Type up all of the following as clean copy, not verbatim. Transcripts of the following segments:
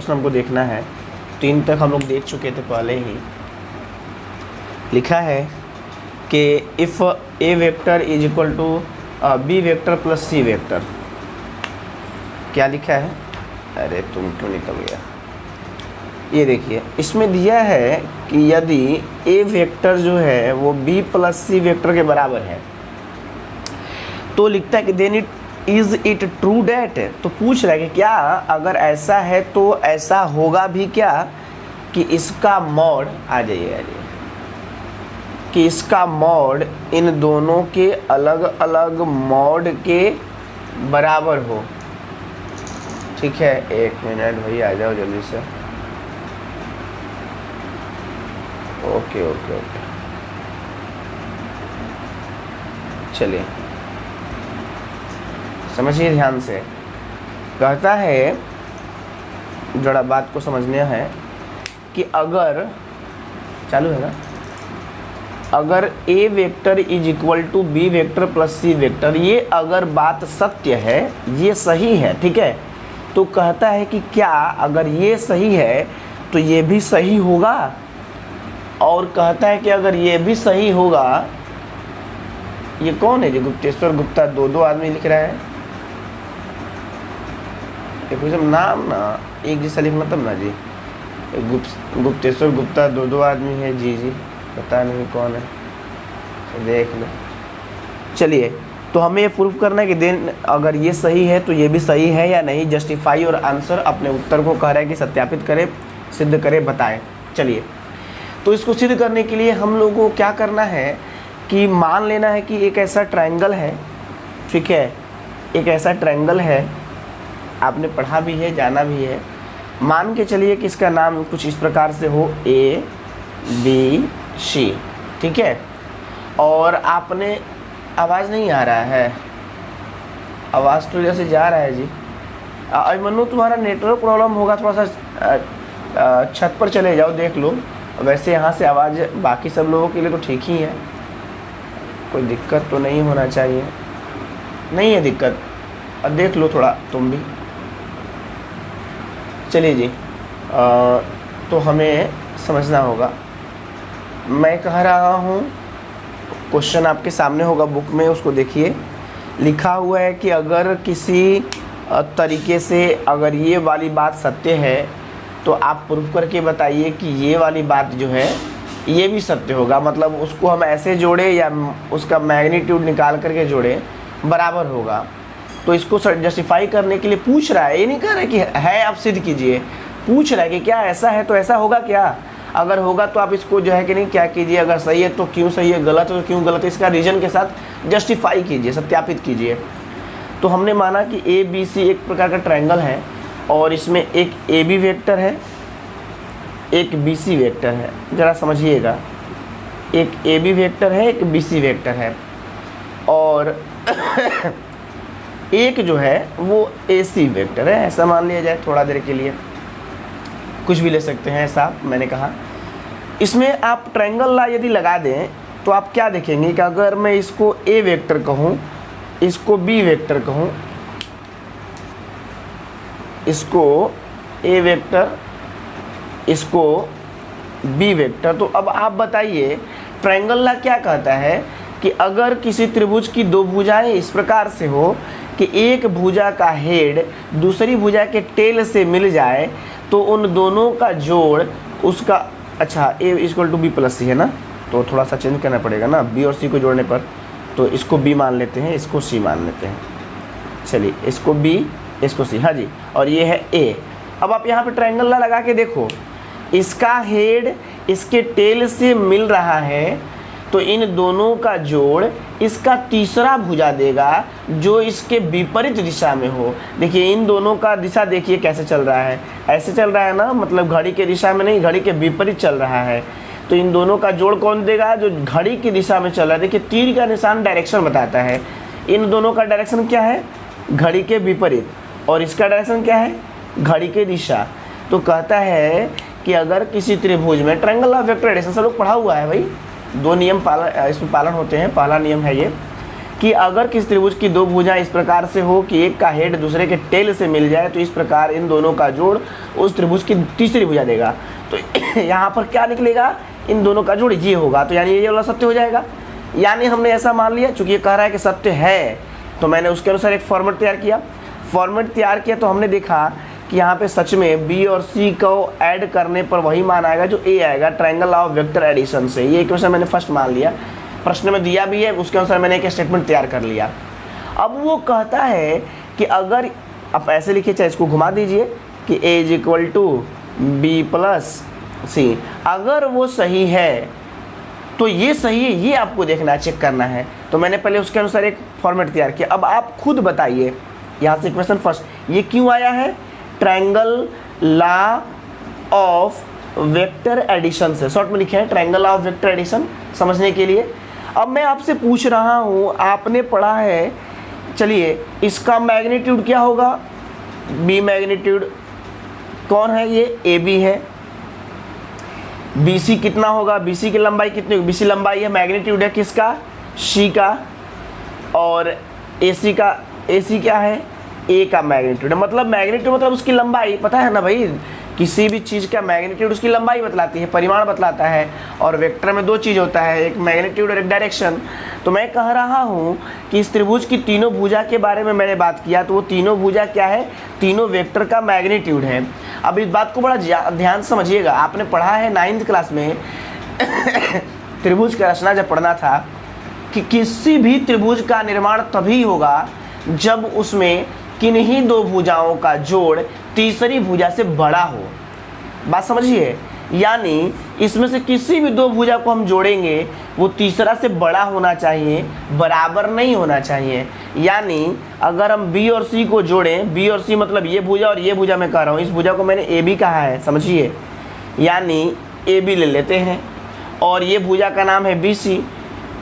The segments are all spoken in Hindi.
प्रश्न हमको देखना है। 3 तक हम लोग देख चुके थे पहले ही। लिखा है कि if A vector is equal to B vector plus C vector. क्या लिखा है? अरे तुम क्यों निकल गया? ये देखिए, इसमें दिया है कि यदि ए वेक्टर जो है वो बी प्लस सी वेक्टर के बराबर है तो लिखता है कि देन इट ट्रू डैट। तो पूछ रहा है कि क्या अगर ऐसा है तो ऐसा होगा भी क्या कि इसका मॉड आ जाइए कि इसका मॉड इन दोनों के अलग अलग मॉड के बराबर हो। ठीक है, 1 मिनट भाई, आ जाओ जल्दी से। ओके ओके ओके, चलिए समझिए ध्यान से। कहता है, जरा बात को समझना है कि अगर चालू है ना, अगर A vector is equal to B vector plus C vector, ये अगर बात सत्य है, ये सही है, ठीक है, तो कहता है कि क्या अगर ये सही है तो ये भी सही होगा। और कहता है कि अगर ये भी सही होगा, ये कौन है जी? गुप्तेश्वर गुप्ता, 2 आदमी लिख रहा है। ये कोई सब नाम ना एक जैसा लिखना तब ना जी। गुप्तेश्वर गुप्ता 2 आदमी है जी, पता नहीं कौन है, तो देख लो। चलिए, तो हमें ये प्रूफ करना है कि देन अगर ये सही है तो ये भी सही है या नहीं। जस्टिफाई और आंसर अपने उत्तर को कह रहा है कि सत्यापित करें, सिद्ध करें, बताएं। चलिए, तो इसको सिद्ध करने के लिए हम लोगों को क्या करना है कि मान लेना है कि एक ऐसा ट्रायंगल है, ठीक है, एक ऐसा ट्रायंगल है, आपने पढ़ा भी है, जाना भी है। मान के चलिए कि इसका नाम कुछ इस प्रकार से हो, ए बी सी, ठीक है। और आपने, आवाज़ नहीं आ रहा है, आवाज़ तो जैसे जा रहा है जी। अभिमन्यु, तुम्हारा नेटवर्क प्रॉब्लम होगा, थोड़ा सा छत पर चले जाओ, देख लो। वैसे यहाँ से आवाज़ बाकी सब लोगों के लिए तो ठीक ही है, कोई दिक्कत तो नहीं होना चाहिए। नहीं है दिक्कत, और देख लो थोड़ा तुम भी। चलिए जी, तो हमें समझना होगा। मैं कह रहा हूँ, क्वेश्चन आपके सामने होगा बुक में, उसको देखिए। लिखा हुआ है कि अगर किसी तरीके से अगर ये वाली बात सत्य है तो आप प्रूफ करके बताइए कि ये वाली बात जो है ये भी सत्य होगा। मतलब उसको हम ऐसे जोड़े या उसका मैग्नीट्यूड निकाल करके जोड़े, बराबर होगा। तो इसको जस्टिफाई करने के लिए पूछ रहा है, ये नहीं कह रहा है कि है आप सिद्ध कीजिए, पूछ रहा है कि क्या ऐसा है तो ऐसा होगा क्या। अगर होगा तो आप इसको जो है कि नहीं क्या कीजिए, अगर सही है तो क्यों सही है, गलत है तो क्यों गलत है, इसका रीजन के साथ जस्टिफाई कीजिए, सत्यापित कीजिए। तो हमने माना कि ए बी सी एक प्रकार का ट्रायंगल है और इसमें एक ए बी वेक्टर है, एक बी सी वेक्टर है। ज़रा समझिएगा, एक ए बी वेक्टर है, एक बी सी वेक्टर है, और एक जो है वो ए सी वेक्टर है, ऐसा मान लिया जाए थोड़ा देर के लिए, कुछ भी ले सकते हैं ऐसा मैंने कहा। इसमें आप ट्रायंगल ला यदि लगा दें तो आप क्या देखेंगे कि अगर मैं इसको ए वेक्टर कहूँ, इसको बी वेक्टर कहूँ, इसको ए वेक्टर, इसको बी वेक्टर, तो अब आप बताइए ट्रायंगल ला क्या कहता है कि अगर किसी त्रिभुज की 2 भुजाएं इस प्रकार से हो कि एक भुजा का हेड दूसरी भुजा के टेल से मिल जाए तो उन दोनों का जोड़ उसका, अच्छा ए इक्वल टू बी प्लस सी है ना, तो थोड़ा सा चेंज करना पड़ेगा ना, बी और सी को जोड़ने पर। तो इसको बी मान लेते हैं, इसको सी मान लेते हैं। चलिए, इसको बी, इसको सी, हाँ जी, और ये है ए। अब आप यहाँ पे ट्रायंगल ला लगा के देखो, इसका हेड इसके टेल से मिल रहा है तो इन दोनों का जोड़ इसका तीसरा भुजा देगा जो इसके विपरीत दिशा में हो। देखिए इन दोनों का दिशा देखिए कैसे चल रहा है, ऐसे चल रहा है ना, मतलब घड़ी के दिशा में नहीं, घड़ी के विपरीत चल रहा है। तो इन दोनों का जोड़ कौन देगा? जो घड़ी की दिशा में चल रहा है। देखिए तीर का निशान डायरेक्शन बताता है, इन दोनों का डायरेक्शन क्या है? घड़ी के विपरीत, और इसका डायरेक्शन क्या है? घड़ी की दिशा। तो कहता है कि अगर किसी त्रिभुज में ट्रायंगल ऑफ वेक्टर एडिशन, सब लोग पढ़ा हुआ है भाई, 2 नियम इसमें पालन होते हैं। पहला नियम है ये कि अगर किसी त्रिभुज की दो भुजाएं इस प्रकार से हो कि एक का हेड दूसरे के टेल से मिल जाए तो इस प्रकार इन दोनों का जोड़ उस त्रिभुज की तीसरी भुजा देगा। तो यहाँ पर क्या निकलेगा, इन दोनों का जोड़ ये होगा, तो यानी ये वाला सत्य हो जाएगा। यानी हमने ऐसा मान लिया, चूंकि ये कह रहा है कि सत्य है, तो मैंने उसके अनुसार एक फॉर्मेट तैयार किया। तो हमने देखा कि यहाँ पे सच में बी और सी को ऐड करने पर वही मान आएगा जो ए आएगा, triangle law of vector addition से। ये इक्वेशन मैंने फर्स्ट मान लिया, प्रश्न में दिया भी है, उसके अनुसार मैंने एक स्टेटमेंट तैयार कर लिया। अब वो कहता है कि अगर आप ऐसे लिखिए, चाहे इसको घुमा दीजिए कि a is equal to B plus C, अगर वो सही है तो ये सही है, ये आपको देखना है, चेक करना है। तो मैंने पहले उसके अनुसार एक फॉर्मेट तैयार किया। अब आप खुद बताइए, यहाँ से इक्वेशन फर्स्ट ये क्यों आया है, triangle law of vector addition से, शॉर्ट में लिखे हैं triangle law of vector addition समझने के लिए। अब मैं आपसे पूछ रहा हूँ, आपने पढ़ा है, चलिए इसका मैग्नीट्यूड क्या होगा, बी मैग्नीट्यूड कौन है, ये ए बी है। BC कितना होगा, BC की लंबाई कितनी होगी, BC लंबाई है, मैग्नीट्यूड है किसका, C का, और AC का, AC क्या है, A का मैग्नीट्यूड है। मतलब मैग्नीट्यूड मतलब उसकी लंबाई, पता है ना भाई, किसी भी चीज़ का मैग्नीट्यूड उसकी लंबाई बतलाती है, परिमाण बतलाता है। और वेक्टर में दो चीज़ होता है, एक मैग्नीट्यूड और एक डायरेक्शन। तो मैं कह रहा हूँ कि इस त्रिभुज की तीनों भुजा के बारे में मैंने बात किया, तो वो तीनों भुजा क्या है, तीनों वेक्टर का मैग्नीट्यूड है। अब इस बात को बड़ा ध्यान से समझिएगा, आपने पढ़ा है 9th क्लास में त्रिभुज का रचना जब पढ़ना था कि किसी भी त्रिभुज का निर्माण तभी होगा जब उसमें किन्हीं दो भुजाओं का जोड़ तीसरी भुजा से बड़ा हो। बात समझिए, यानी इसमें से किसी भी दो भुजा को हम जोड़ेंगे वो तीसरा से बड़ा होना चाहिए, बराबर नहीं होना चाहिए। यानी अगर हम बी और सी को जोड़ें, बी और सी मतलब ये भुजा और ये भुजा मैं कह रहा हूँ, इस भुजा को मैंने ए बी कहा है, समझिए, यानी ए बी ले लेते हैं और ये भुजा का नाम है बी सी।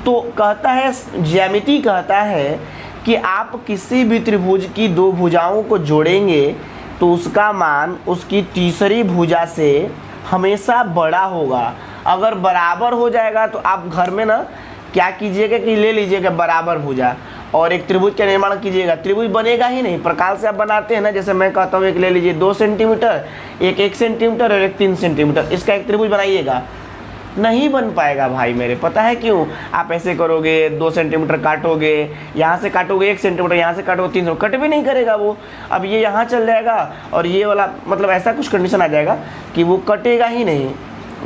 तो कहता है, ज्यामिति कहता है कि आप किसी भी त्रिभुज की दो भुजाओं को जोड़ेंगे तो उसका मान उसकी तीसरी भुजा से हमेशा बड़ा होगा। अगर बराबर हो जाएगा तो आप घर में ना क्या कीजिएगा कि ले लीजिएगा बराबर भुजा और एक त्रिभुज का निर्माण कीजिएगा। त्रिभुज बनेगा ही नहीं, प्रकार से आप बनाते हैं ना, जैसे मैं कहता हूँ एक ले लीजिए 2 सेंटीमीटर, एक 1 सेंटीमीटर और एक 3 सेंटीमीटर, इसका एक त्रिभुज बनाइएगा, नहीं बन पाएगा भाई मेरे। पता है क्यों, आप ऐसे करोगे 2 सेंटीमीटर काटोगे, यहाँ से काटोगे 1 सेंटीमीटर, यहाँ से काटोगे 3 कट भी नहीं करेगा वो। अब ये यहाँ चल जाएगा और ये वाला, मतलब ऐसा कुछ कंडीशन आ जाएगा कि वो कटेगा ही नहीं।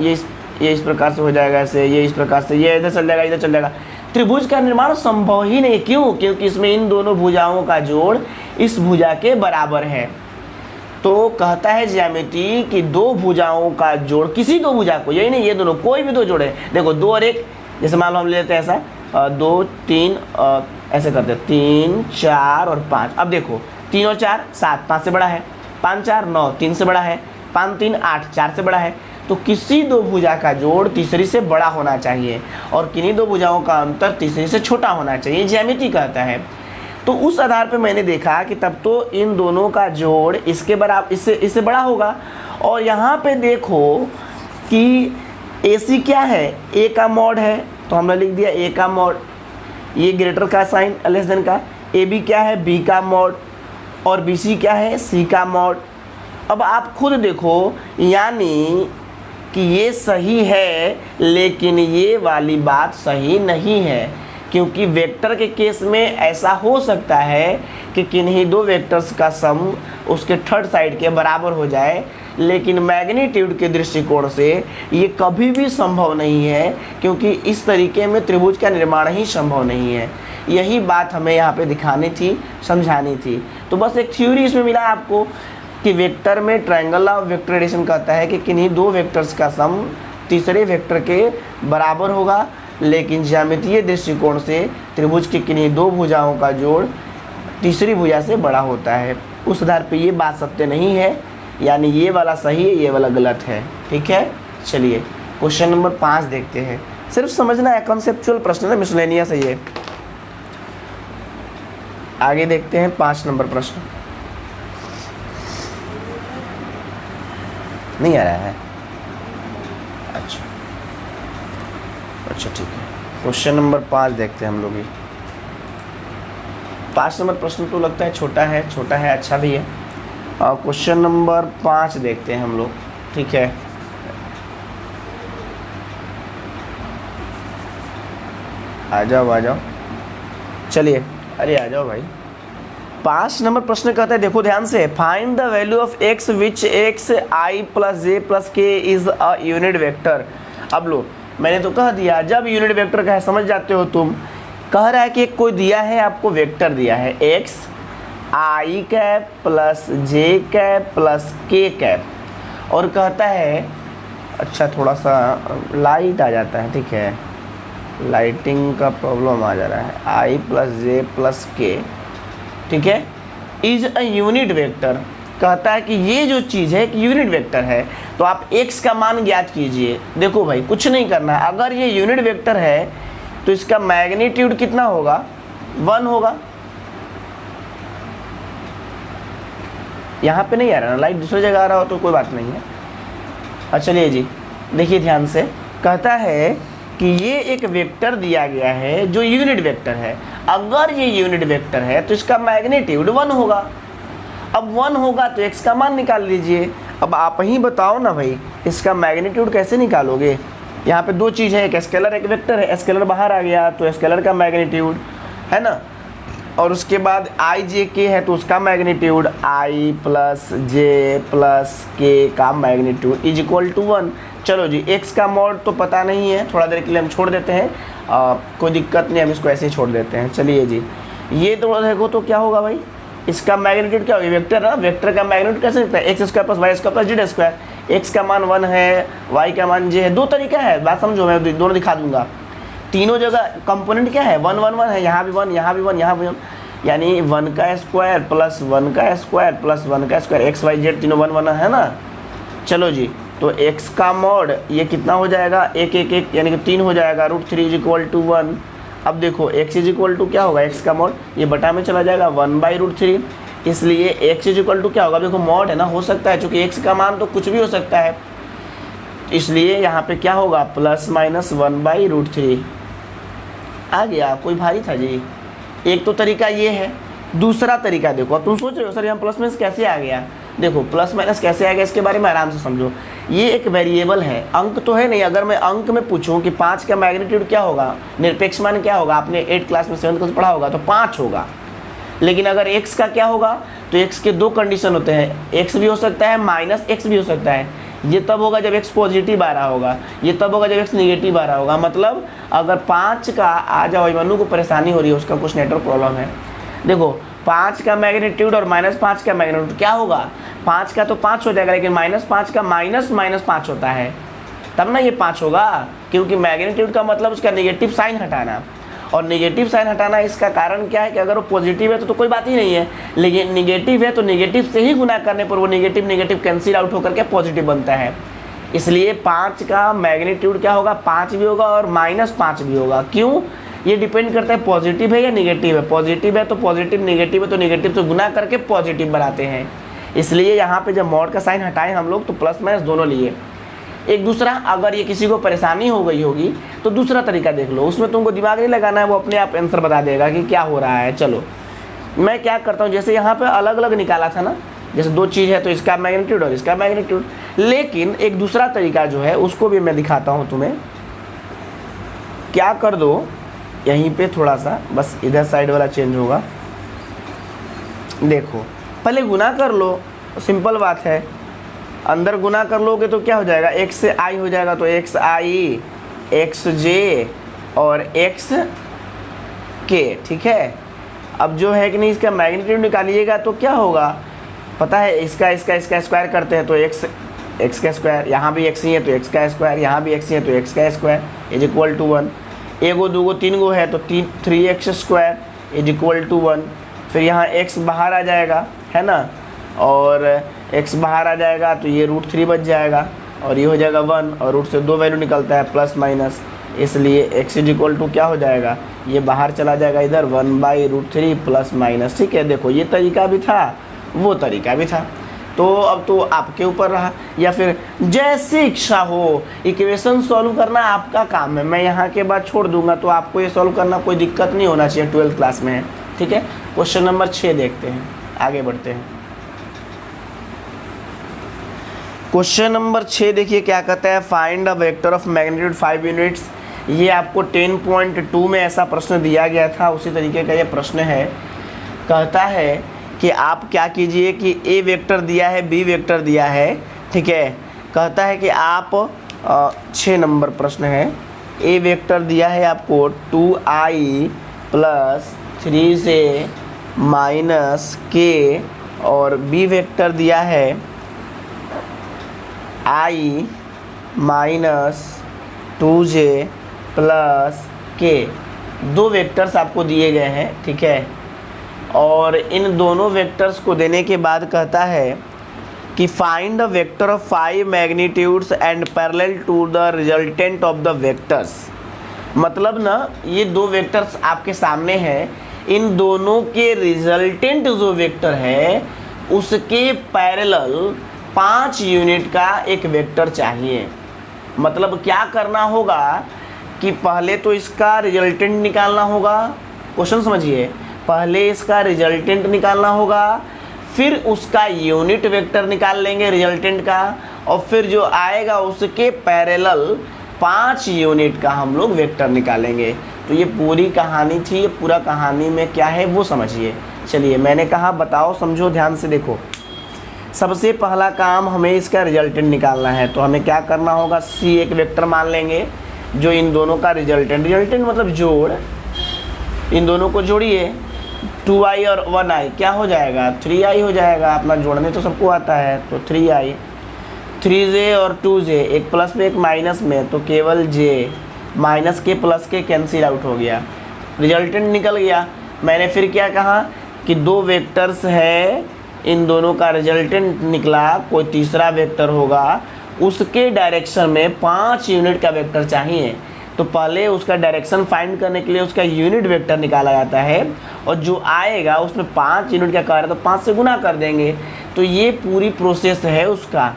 ये इस प्रकार से हो जाएगा, ऐसे, ये इस प्रकार से, ये इधर चल जाएगा, इधर चल जाएगा। त्रिभुज का निर्माण संभव ही नहीं। क्यों? क्योंकि इसमें इन दोनों भुजाओं का जोड़ इस भुजा के बराबर है। तो कहता है ज्यामिति कि दो भुजाओं का जोड़, किसी दो भुजा को, यही नहीं ये दोनों, कोई भी दो जोड़े, देखो 2 और 1, जैसे मान लो हम ले लेते हैं ऐसा 2 3 ऐसे करते हैं 3 4 और 5। अब देखो 3 और 4 7, 5 से बड़ा है, 5 4 9, 3 से बड़ा है, 5 3 8, 4 से बड़ा है। तो किसी दो भुजा का जोड़ तीसरी से बड़ा होना चाहिए और किन्हीं दो भुजाओं का अंतर तीसरी से छोटा होना चाहिए, ज्यामिति कहता है। तो उस आधार पे मैंने देखा कि तब तो इन दोनों का जोड़ इसके बराबर, इससे बड़ा होगा। और यहाँ पे देखो कि AC क्या है, A का मॉड है, तो हमने लिख दिया A का मॉड, ये ग्रेटर का साइन लेस देन का। AB क्या है, B का मॉड, और BC क्या है, C का मॉड। अब आप खुद देखो, यानी कि ये सही है लेकिन ये वाली बात सही नहीं है, क्योंकि वेक्टर के केस में ऐसा हो सकता है कि किन्हीं दो वेक्टर्स का सम उसके थर्ड साइड के बराबर हो जाए, लेकिन मैग्नीट्यूड के दृष्टिकोण से ये कभी भी संभव नहीं है, क्योंकि इस तरीके में त्रिभुज का निर्माण ही संभव नहीं है। यही बात हमें यहाँ पे दिखानी थी, समझानी थी। तो बस एक थ्योरी इसमें मिला आपको कि वेक्टर में triangle law of vector addition कहता है कि किन्हीं दो वेक्टर्स का सम तीसरे वेक्टर के बराबर होगा, लेकिन ज्यामितीय दृष्टिकोण से त्रिभुज की किन्हीं दो भुजाओं का जोड़ तीसरी भुजा से बड़ा होता है। उस आधार पे ये बात सत्य नहीं है, यानी ये वाला सही है, ये वाला गलत है। ठीक है, चलिए क्वेश्चन नंबर 5 देखते हैं। सिर्फ समझना है, कॉन्सेप्चुअल प्रश्न है, मिसलेनियस है ये। आगे देखते हैं 5 नंबर प्रश्न। नहीं आ रहा है? अच्छा, ठीक है। क्वेश्चन नंबर 5 देखते हैं हम लोग। 5 नंबर प्रश्न तो लगता है छोटा है अच्छा भी है। क्वेश्चन नंबर 5 देखते हैं हम लोग, ठीक है। आ जाओ, चलिए, अरे आ जाओ भाई। 5 नंबर प्रश्न कहता है, देखो ध्यान से, find the value of x which x i plus j plus k is a unit vector. अब लो, मैंने तो कह दिया जब यूनिट वेक्टर का है समझ जाते हो तुम। कह रहा है कि कोई दिया है, आपको वेक्टर दिया है x i cap plus j cap plus k cap, और कहता है, अच्छा थोड़ा सा लाइट आ जाता है, ठीक है, लाइटिंग का प्रॉब्लम आ जा रहा है, i प्लस जे प्लस के, ठीक है, इज अ यूनिट वेक्टर। कहता है कि ये जो चीज़ है कि यूनिट वेक्टर है, तो आप x का मान ज्ञात कीजिए। देखो भाई कुछ नहीं करना है, अगर ये यूनिट वेक्टर है तो इसका मैग्नीट्यूड कितना होगा, 1 होगा। यहाँ पे नहीं आ रहा ना लाइट, दूसरी जगह आ रहा हो तो कोई बात नहीं है। अच्छा चलिए जी, देखिए ध्यान से, कहता है कि ये एक वेक्टर दिया गया है जो यूनिट वेक्टर है। अगर ये यूनिट वेक्टर है तो इसका मैग्नीट्यूड 1 होगा। अब 1 होगा तो x का मान निकाल लीजिए। अब आप ही बताओ ना भाई, इसका मैग्नीट्यूड कैसे निकालोगे। यहाँ पे दो चीज़ है, एक स्केलर एक वेक्टर है। स्केलर बाहर आ गया तो स्केलर का मैग्नीट्यूड है ना, और उसके बाद आई जे के है तो उसका magnitude i plus J plus के का मैग्नीट्यूड इज इक्वल टू 1। चलो जी, x का मॉड तो पता नहीं है, थोड़ा देर के लिए हम छोड़ देते हैं, कोई दिक्कत नहीं, हम इसको ऐसे ही छोड़ देते हैं। चलिए जी, ये तो देखो तो क्या होगा भाई, इसका मैग्नीट्यूड क्या होगा, वेक्टर ना, वेक्टर का मैग्नीट्यूड कैसे लिखता है, X square plus Y square plus Z square. X का मान 1 है, वाई का मान जे है। दो तरीका है, बात समझो, मैं दोनों दिखा दूंगा। तीनों जगह कंपोनेंट क्या है, 1 1 1 है, यहाँ भी 1, यहाँ भी 1, यहाँ भी 1, यानी 1 का स्क्वायर प्लस 1 का स्क्वायर प्लस 1 का स्क्वायर, एक्स वाई जेड तीनों 1 1 है ना। चलो जी, तो x का मॉड ये कितना हो जाएगा, 1 1 1 यानी कि 3 हो जाएगा, √3 इज इक्वल टू 1। अब देखो x इज इक्वल टू क्या होगा, x का मॉड ये बटा में चला जाएगा 1/√3, इसलिए x इज इक्वल टू क्या होगा, देखो मॉड है ना, हो सकता है चूँकि x का मान तो कुछ भी हो सकता है, इसलिए यहाँ पे क्या होगा, प्लस माइनस 1/√3 आ गया। कोई भारी था जी। एक तो तरीका ये है, दूसरा तरीका देखो। अब तुम सोच रहे हो सर यहाँ प्लस माइनस कैसे आ गया, देखो प्लस माइनस कैसे आ गया इसके बारे में आराम से समझो। ये एक वेरिएबल है, अंक तो है नहीं। अगर मैं अंक में पूछूं कि 5 का मैग्नीट्यूड क्या होगा, निरपेक्ष मान क्या होगा, आपने 8 क्लास में 7th क्लास पढ़ा होगा, तो 5 होगा। लेकिन अगर x का क्या होगा, तो x के दो कंडीशन होते हैं, x भी हो सकता है माइनस x भी हो सकता है। ये तब होगा जब x पॉजिटिव आ रहा होगा, ये तब होगा जब x निगेटिव आ रहा होगा। मतलब अगर 5 का आ जाओ, मनु को परेशानी हो रही है, उसका कुछ नेटवर्क प्रॉब्लम है। देखो 5 का मैग्नीट्यूड और -5 का मैग्नीट्यूड क्या होगा, 5 का तो 5 हो जाएगा, लेकिन -5 का -5 होता है, तब ना ये 5 होगा, क्योंकि मैग्नीट्यूड का मतलब उसका नेगेटिव साइन हटाना। और नेगेटिव साइन हटाना इसका कारण क्या है कि अगर वो पॉजिटिव है तो कोई बात ही नहीं है, लेकिन नेगेटिव है तो नेगेटिव से ही गुना करने पर वो नेगेटिव नेगेटिव कैंसिल आउट होकर के पॉजिटिव बनता है। इसलिए 5 का मैग्नीट्यूड क्या होगा, 5 भी होगा और -5 भी होगा। क्यों, ये डिपेंड करता है पॉजिटिव है या नेगेटिव है। पॉजिटिव है तो पॉजिटिव, नेगेटिव है तो नेगेटिव, तो गुना करके पॉजिटिव बनाते हैं। इसलिए यहाँ पे जब मॉड का साइन हटाएं हम लोग तो प्लस माइनस दोनों लिए। एक दूसरा, अगर ये किसी को परेशानी हो गई होगी तो दूसरा तरीका देख लो, उसमें तुमको दिमाग नहीं लगाना है, वो अपने आप आंसर बता देगा कि क्या हो रहा है। चलो मैं क्या करता हूँ, जैसे यहाँ पे अलग अलग निकाला था ना, जैसे दो चीज़ है तो इसका मैग्नीट्यूड और इसका मैग्नीट्यूड, लेकिन एक दूसरा तरीका जो है उसको भी मैं दिखाता हूँ तुम्हें। क्या कर दो, यहीं पे थोड़ा सा बस इधर साइड वाला चेंज होगा। देखो पहले गुना कर लो, सिंपल बात है, अंदर गुना कर लोगे तो क्या हो जाएगा, x से i हो जाएगा, तो xi xj और xk, ठीक है। अब जो है कि नहीं, इसका मैग्नीट्यूड निकालिएगा तो क्या होगा पता है, इसका स्क्वायर करते हैं तो x का स्क्वायर, यहाँ भी x ही है तो x का स्क्वायर, यहाँ भी x ही है तो x का स्क्वायर इज इक्वल टू 1। एगो दूगो तीन गो है तो 3x square is equal to 1। फिर यहाँ x बाहर आ जाएगा है ना, और x बाहर आ जाएगा तो ये √3 बच जाएगा, और ये हो जाएगा 1, और रूट से दो वैल्यू निकलता है प्लस माइनस, इसलिए x इज इक्वल टू क्या हो जाएगा, ये बाहर चला जाएगा इधर 1/√3 प्लस माइनस। ठीक है, देखो ये तरीका भी था, वो तरीका भी था, तो अब तो आपके ऊपर रहा, या फिर जैसी इच्छा हो। इक्वेशन सॉल्व करना आपका काम है, मैं यहाँ के बाद छोड़ दूंगा, तो आपको ये सॉल्व करना कोई दिक्कत नहीं होना चाहिए 12th क्लास में। ठीक है। क्वेश्चन नंबर 6 देखते हैं, आगे बढ़ते हैं। क्वेश्चन नंबर 6 देखिए क्या कहता है, find a vector of magnitude 5 units. ये आपको 10.2 में ऐसा प्रश्न दिया गया था, उसी तरीके का ये प्रश्न है। कहता है कि आप क्या कीजिए कि ए वेक्टर दिया है, बी वेक्टर दिया है, ठीक है। कहता है कि आप 6 नंबर प्रश्न है, ए वेक्टर दिया है आपको 2i प्लस 3j माइनस के, और बी वेक्टर दिया है i माइनस 2j प्लस के। 2 वेक्टर्स आपको दिए गए हैं, ठीक है। और इन दोनों वेक्टर्स को देने के बाद कहता है कि find the vector of 5 magnitudes and parallel to the resultant of the vectors. मतलब ना, ये 2 वेक्टर्स आपके सामने हैं, इन दोनों के रिजल्टेंट जो वेक्टर है उसके पैरेलल 5 यूनिट का एक वेक्टर चाहिए। मतलब क्या करना होगा कि पहले तो इसका रिजल्टेंट निकालना होगा। क्वेश्चन समझिए, पहले इसका रिजल्टेंट निकालना होगा, फिर उसका यूनिट वेक्टर निकाल लेंगे रिजल्टेंट का, और फिर जो आएगा उसके पैरेलल 5 यूनिट का हम लोग वेक्टर निकालेंगे। तो ये पूरी कहानी थी। ये पूरा कहानी में क्या है वो समझिए। चलिए, मैंने कहा बताओ, समझो, ध्यान से देखो। सबसे पहला काम हमें इसका रिजल्टेंट निकालना है, तो हमें क्या करना होगा, सी एक वेक्टर मान लेंगे जो इन दोनों का रिजल्टेंट मतलब जोड़, इन दोनों को जोड़िए, 2i और 1i क्या हो जाएगा, 3i हो जाएगा। अपना जोड़ने तो सबको आता है, तो 3i, 3j और 2j, एक प्लस में एक माइनस में, तो केवल j, माइनस के प्लस के कैंसिल आउट हो गया, रिजल्टेंट निकल गया। मैंने फिर क्या कहा कि 2 वेक्टर्स है, इन दोनों का रिजल्टेंट निकला, कोई तीसरा वेक्टर होगा, उसके डायरेक्शन में 5 यूनिट का वेक्टर चाहिए। तो पहले उसका डायरेक्शन फाइंड करने के लिए उसका यूनिट वेक्टर निकाला जाता है, और जो आएगा उसमें 5 यूनिट का कार्य, तो 5 से गुना कर देंगे। तो ये पूरी प्रोसेस है उसका।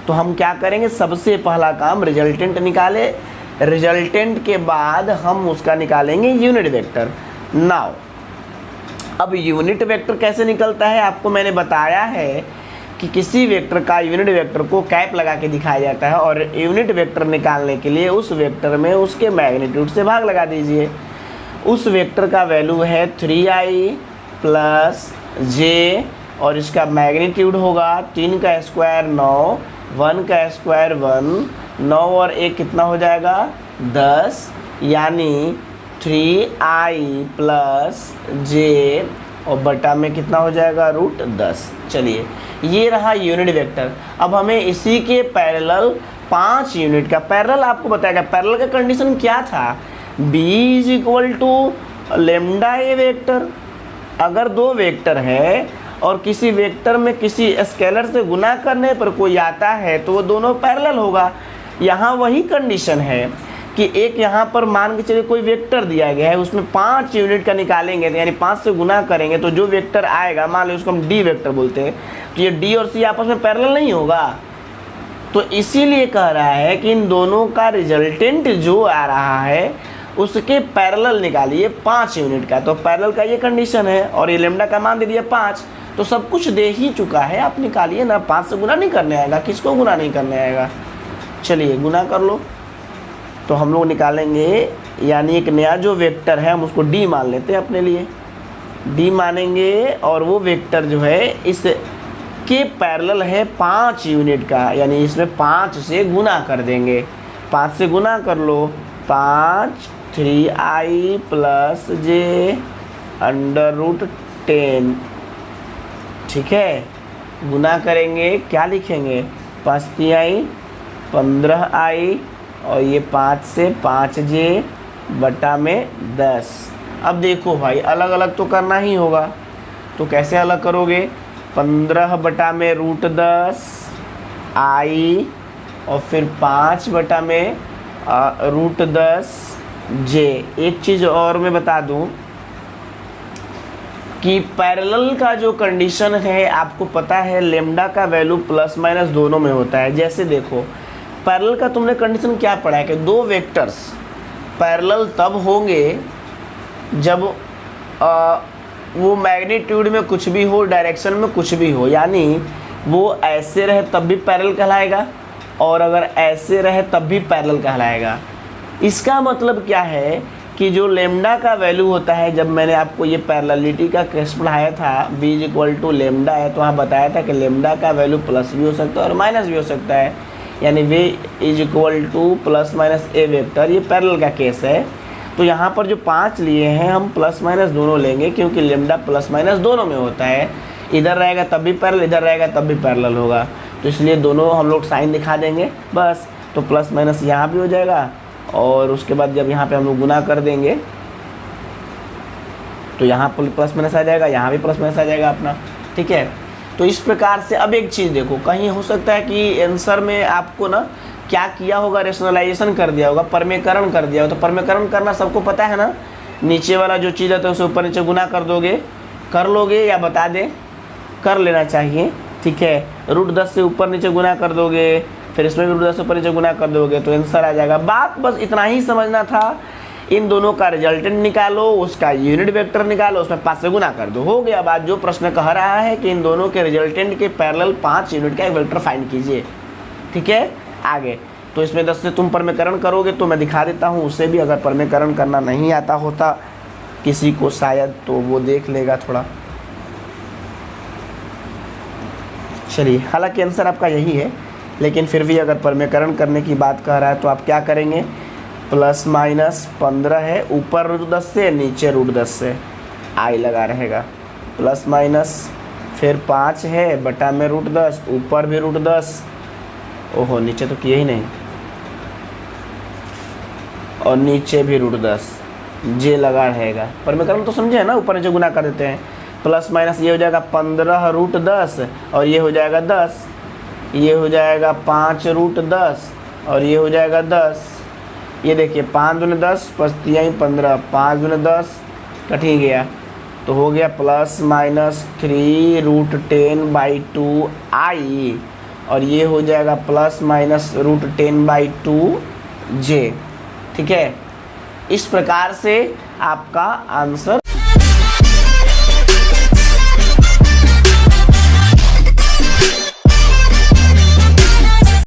तो हम क्या करेंगे, सबसे पहला काम रिजल्टेंट निकाले, रिजल्टेंट के बाद हम उसका निकालेंगे यूनिट वेक्टर। नाउ अब यूनिट वेक्टर कैसे निकलता है, आपको मैंने बताया है कि किसी वेक्टर का यूनिट वेक्टर को कैप लगा के दिखाया जाता है, और यूनिट वेक्टर निकालने के लिए उस वेक्टर में उसके मैग्नीट्यूड से भाग लगा दीजिए। उस वेक्टर का वैल्यू है 3i प्लस j, और इसका मैग्नीट्यूड होगा 3 का स्क्वायर 9, 1 का स्क्वायर 1, 9 और 1 कितना हो जाएगा 10, यानी 3i प्लस j और बटा में कितना हो जाएगा √10। चलिए, ये रहा यूनिट वेक्टर। अब हमें इसी के पैरेलल 5 यूनिट का, पैरेलल आपको बताएगा, पैरेलल का कंडीशन क्या था, b = लेमडा ए वेक्टर। अगर 2 वेक्टर है और किसी वेक्टर में किसी स्केलर से गुना करने पर कोई आता है तो वो दोनों पैरेलल होगा। यहाँ वही कंडीशन है कि एक यहाँ पर मान के चलिए कोई वेक्टर दिया गया है, उसमें 5 यूनिट का निकालेंगे, तो यानी 5 से गुना करेंगे, तो जो वेक्टर आएगा, मान लो उसको हम डी वेक्टर बोलते हैं, तो ये डी और सी आपस में पैरेलल नहीं होगा। तो इसीलिए कह रहा है कि इन दोनों का रिजल्टेंट जो आ रहा है उसके पैरेलल निकालिए 5 यूनिट का। तो पैरेलल का ये कंडीशन है, और ये लेमडा का मान दे दिया 5, तो सब कुछ दे ही चुका है, आप निकालिए ना। 5 से गुना नहीं करने आएगा, किसको गुना नहीं करने आएगा। चलिए, गुना कर लो। तो हम लोग निकालेंगे, यानी एक नया जो वेक्टर है हम उसको डी मान लेते हैं अपने लिए, डी मानेंगे, और वो वेक्टर जो है इस के पैरेलल है 5 यूनिट का, यानी इसमें 5 से गुना कर देंगे। 5 से गुना कर लो, 5 3i प्लस j √10, ठीक है। गुना करेंगे, क्या लिखेंगे, 5 3i 15i, और ये 5 से 5j बटा में 10। अब देखो भाई, अलग अलग तो करना ही होगा, तो कैसे अलग करोगे, 15 बटा में √10 i, और फिर 5 बटा में √10 j। एक चीज़ और मैं बता दूं कि पैरेलल का जो कंडीशन है आपको पता है, लेमडा का वैल्यू प्लस माइनस दोनों में होता है। जैसे देखो, पैरेलल का तुमने कंडीशन क्या पढ़ा है कि 2 वेक्टर्स पैरेलल तब होंगे जब वो मैग्नीट्यूड में कुछ भी हो, डायरेक्शन में कुछ भी हो, यानी वो ऐसे रहे तब भी पैरेलल कहलाएगा और अगर ऐसे रहे तब भी पैरेलल कहलाएगा। इसका मतलब क्या है कि जो लेमडा का वैल्यू होता है, जब मैंने आपको ये पैरेललिटी का केस पढ़ाया था b = लेमडा है, तो वहाँ बताया था कि लेमडा का वैल्यू प्लस भी हो सकता है और माइनस भी हो सकता है, यानी v = plus minus a vector, ये पैरेलल का केस है। तो यहाँ पर जो 5 लिए हैं हम प्लस माइनस दोनों लेंगे, क्योंकि लेमडा प्लस माइनस दोनों में होता है, इधर रहेगा तब भी पैरेलल, इधर रहेगा तब भी पैरेलल होगा, तो इसलिए दोनों हम लोग साइन दिखा देंगे बस। तो प्लस माइनस यहाँ भी हो जाएगा और उसके बाद जब यहाँ पे हम लोग गुना कर देंगे तो यहाँ पर प्लस माइनस आ जाएगा, यहाँ भी प्लस माइनस आ जाएगा अपना, ठीक है। तो इस प्रकार से अब एक चीज़ देखो, कहीं हो सकता है कि आंसर में आपको ना क्या किया होगा, रेशनलाइजेशन कर दिया होगा, परमीकरण कर दिया होगा। तो परमीकरण करना सबको पता है ना, नीचे वाला जो चीज़ है तो उसे ऊपर नीचे गुना कर दोगे, कर लोगे या बता दें, कर लेना चाहिए, ठीक है। √10 से ऊपर नीचे गुना कर दोगे, फिर इसमें भी √10 से ऊपर नीचे गुना कर दोगे तो आंसर आ जाएगा। बात बस इतना ही समझना था, इन दोनों का रिजल्टेंट निकालो, उसका यूनिट वेक्टर निकालो, उसमें 5 से गुना कर दो, हो गया बात। जो प्रश्न कह रहा है कि इन दोनों के रिजल्टेंट के पैरेलल 5 यूनिट का एक वेक्टर फाइंड कीजिए, ठीक है। आगे तो इसमें 10 से तुम परमीकरण करोगे तो मैं दिखा देता हूँ, उसे भी अगर परमीकरण करना नहीं आता होता किसी को शायद तो वो देख लेगा थोड़ा। चलिए, हालांकि आंसर आपका यही है, लेकिन फिर भी अगर परमीकरण करने की बात कह रहा है तो आप क्या करेंगे, प्लस माइनस 15 है, ऊपर √10 से नीचे √10 से, आई लगा रहेगा, प्लस माइनस फिर 5 है बटा में √10, ऊपर भी √10, ओहो नीचे तो किए ही नहीं, और नीचे भी √10, जे लगा रहेगा। परमीकरण तो समझे है ना, ऊपर नीचे गुना कर देते हैं, प्लस माइनस ये हो जाएगा 15 √10 और ये हो जाएगा 10, ये हो जाएगा 5 √10 और ये हो जाएगा 10। ये देखिए 5 दूनी 10 + 15, 5 दूनी 10 कट ही गया, तो हो गया प्लस माइनस 3 √10/2 आई, और ये हो जाएगा प्लस माइनस √10/2 जे, ठीक है। इस प्रकार से आपका आंसर